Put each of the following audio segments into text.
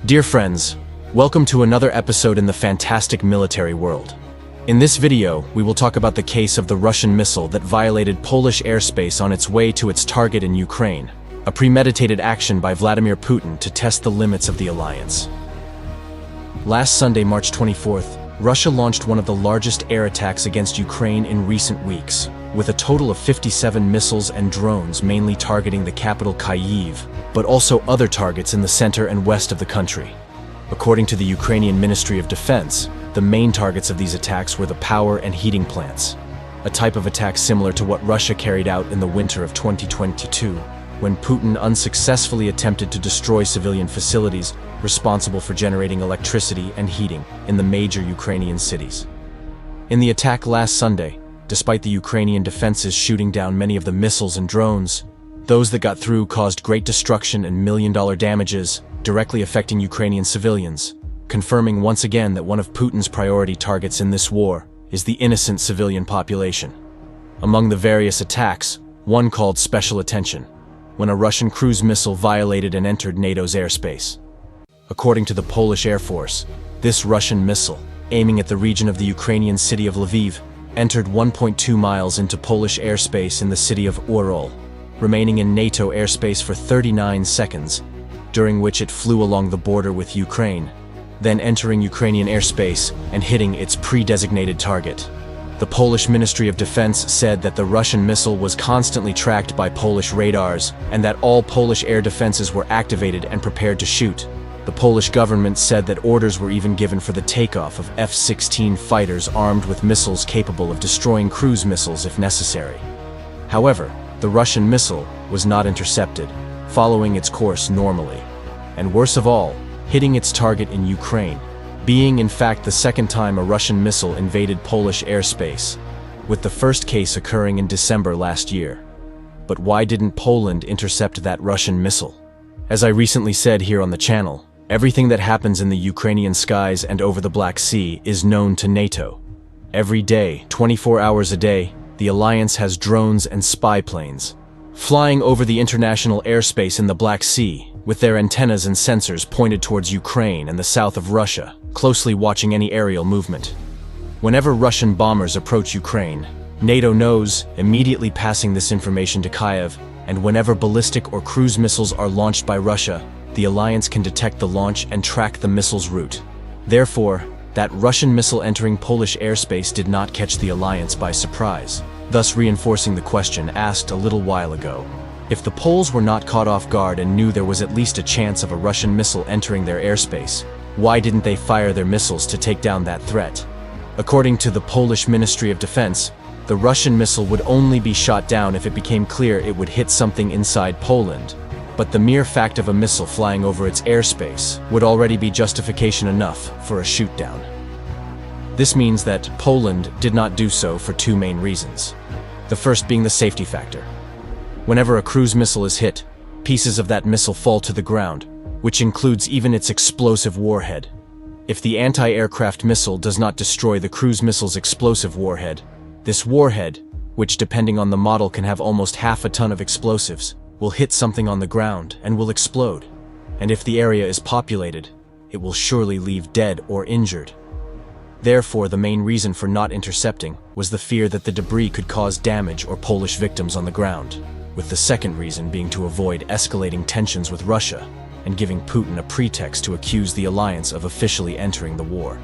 Dear friends, welcome to another episode in the fantastic military world. In this video, we will talk about the case of the Russian missile that violated Polish airspace on its way to its target in Ukraine, a premeditated action by Vladimir Putin to test the limits of the alliance. Last Sunday, March 24th, Russia launched one of the largest air attacks against Ukraine in recent weeks, with a total of 57 missiles and drones mainly targeting the capital Kyiv, but also other targets in the center and west of the country. According to the Ukrainian Ministry of Defense, the main targets of these attacks were the power and heating plants, a type of attack similar to what Russia carried out in the winter of 2022, when Putin unsuccessfully attempted to destroy civilian facilities responsible for generating electricity and heating in the major Ukrainian cities. In the attack last Sunday, despite the Ukrainian defenses shooting down many of the missiles and drones, those that got through caused great destruction and million-dollar damages, directly affecting Ukrainian civilians, confirming once again that one of Putin's priority targets in this war is the innocent civilian population. Among the various attacks, one called special attention, when a Russian cruise missile violated and entered NATO's airspace. According to the Polish Air Force, this Russian missile, aiming at the region of the Ukrainian city of Lviv, entered 1.2 miles into Polish airspace in the city of Orol, remaining in NATO airspace for 39 seconds, during which it flew along the border with Ukraine, then entering Ukrainian airspace and hitting its pre-designated target. The Polish Ministry of Defense said that the Russian missile was constantly tracked by Polish radars and that all Polish air defenses were activated and prepared to shoot. The Polish government said that orders were even given for the takeoff of F-16 fighters armed with missiles capable of destroying cruise missiles if necessary. However, the Russian missile was not intercepted, following its course normally, and worse of all, hitting its target in Ukraine, being in fact the second time a Russian missile invaded Polish airspace, with the first case occurring in December last year. But why didn't Poland intercept that Russian missile? As I recently said here on the channel, everything that happens in the Ukrainian skies and over the Black Sea is known to NATO. Every day, 24 hours a day, the alliance has drones and spy planes flying over the international airspace in the Black Sea, with their antennas and sensors pointed towards Ukraine and the south of Russia, closely watching any aerial movement. Whenever Russian bombers approach Ukraine, NATO knows, immediately passing this information to Kyiv, and whenever ballistic or cruise missiles are launched by Russia, the alliance can detect the launch and track the missile's route. Therefore, that Russian missile entering Polish airspace did not catch the alliance by surprise, thus reinforcing the question asked a little while ago. If the Poles were not caught off guard and knew there was at least a chance of a Russian missile entering their airspace, why didn't they fire their missiles to take down that threat? According to the Polish Ministry of Defense, the Russian missile would only be shot down if it became clear it would hit something inside Poland, but the mere fact of a missile flying over its airspace would already be justification enough for a shoot-down. This means that Poland did not do so for two main reasons. The first being the safety factor. Whenever a cruise missile is hit, pieces of that missile fall to the ground, which includes even its explosive warhead. If the anti-aircraft missile does not destroy the cruise missile's explosive warhead, this warhead, which depending on the model can have almost half a ton of explosives, will hit something on the ground and will explode. And if the area is populated, it will surely leave dead or injured. Therefore, the main reason for not intercepting was the fear that the debris could cause damage or Polish victims on the ground, with the second reason being to avoid escalating tensions with Russia and giving Putin a pretext to accuse the alliance of officially entering the war.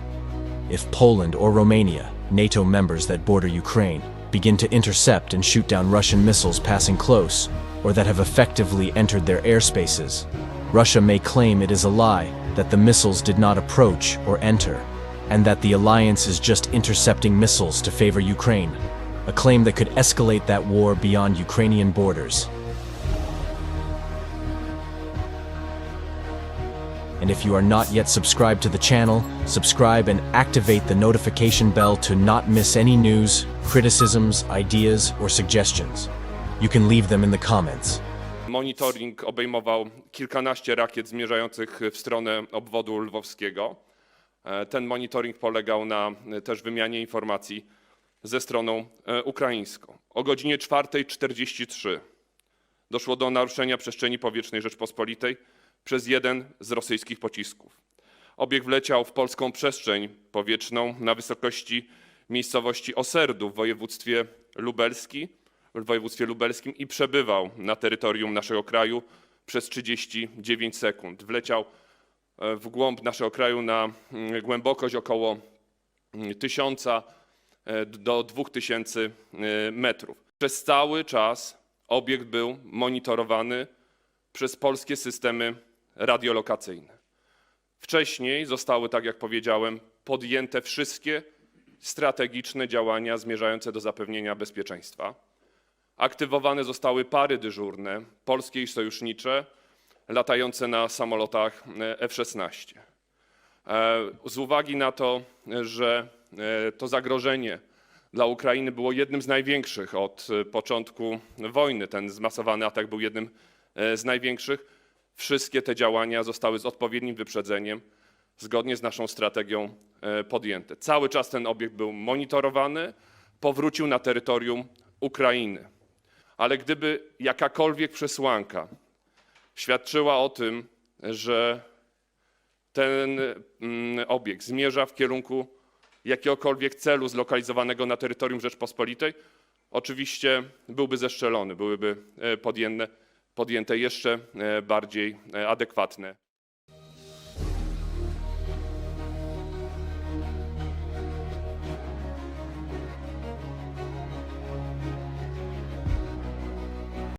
If Poland or Romania, NATO members that border Ukraine, begin to intercept and shoot down Russian missiles passing close, or that have effectively entered their airspaces, Russia may claim it is a lie that the missiles did not approach or enter, and that the alliance is just intercepting missiles to favor Ukraine, a claim that could escalate that war beyond Ukrainian borders. And if you are not yet subscribed to the channel, subscribe and activate the notification bell to not miss any news, criticisms, ideas, or suggestions. You can leave them in the comments. Monitoring obejmował kilkanaście rakiet zmierzających w stronę obwodu lwowskiego. Ten monitoring polegał na też wymianie informacji ze stroną ukraińską. O godzinie 4:43 doszło do naruszenia przestrzeni powietrznej Rzeczpospolitej przez jeden z rosyjskich pocisków. Obiekt wleciał w polską przestrzeń powietrzną na wysokości miejscowości Oserdu w województwie lubelskim i przebywał na terytorium naszego kraju przez 39 sekund. Wleciał w głąb naszego kraju na głębokość około 1000 do 2000 metrów. Przez cały czas obiekt był monitorowany przez polskie systemy radiolokacyjne. Wcześniej zostały, tak jak powiedziałem, podjęte wszystkie strategiczne działania zmierzające do zapewnienia bezpieczeństwa. Aktywowane zostały pary dyżurne, polskie i sojusznicze, latające na samolotach F-16. Z uwagi na to, że to zagrożenie dla Ukrainy było jednym z największych od początku wojny, ten zmasowany atak był jednym z największych, wszystkie te działania zostały z odpowiednim wyprzedzeniem, zgodnie z naszą strategią podjęte. Cały czas ten obiekt był monitorowany, powrócił na terytorium Ukrainy. Ale gdyby jakakolwiek przesłanka świadczyła o tym, że ten obiekt zmierza w kierunku jakiegokolwiek celu zlokalizowanego na terytorium Rzeczpospolitej, oczywiście byłby zestrzelony, byłyby podjęte jeszcze bardziej adekwatne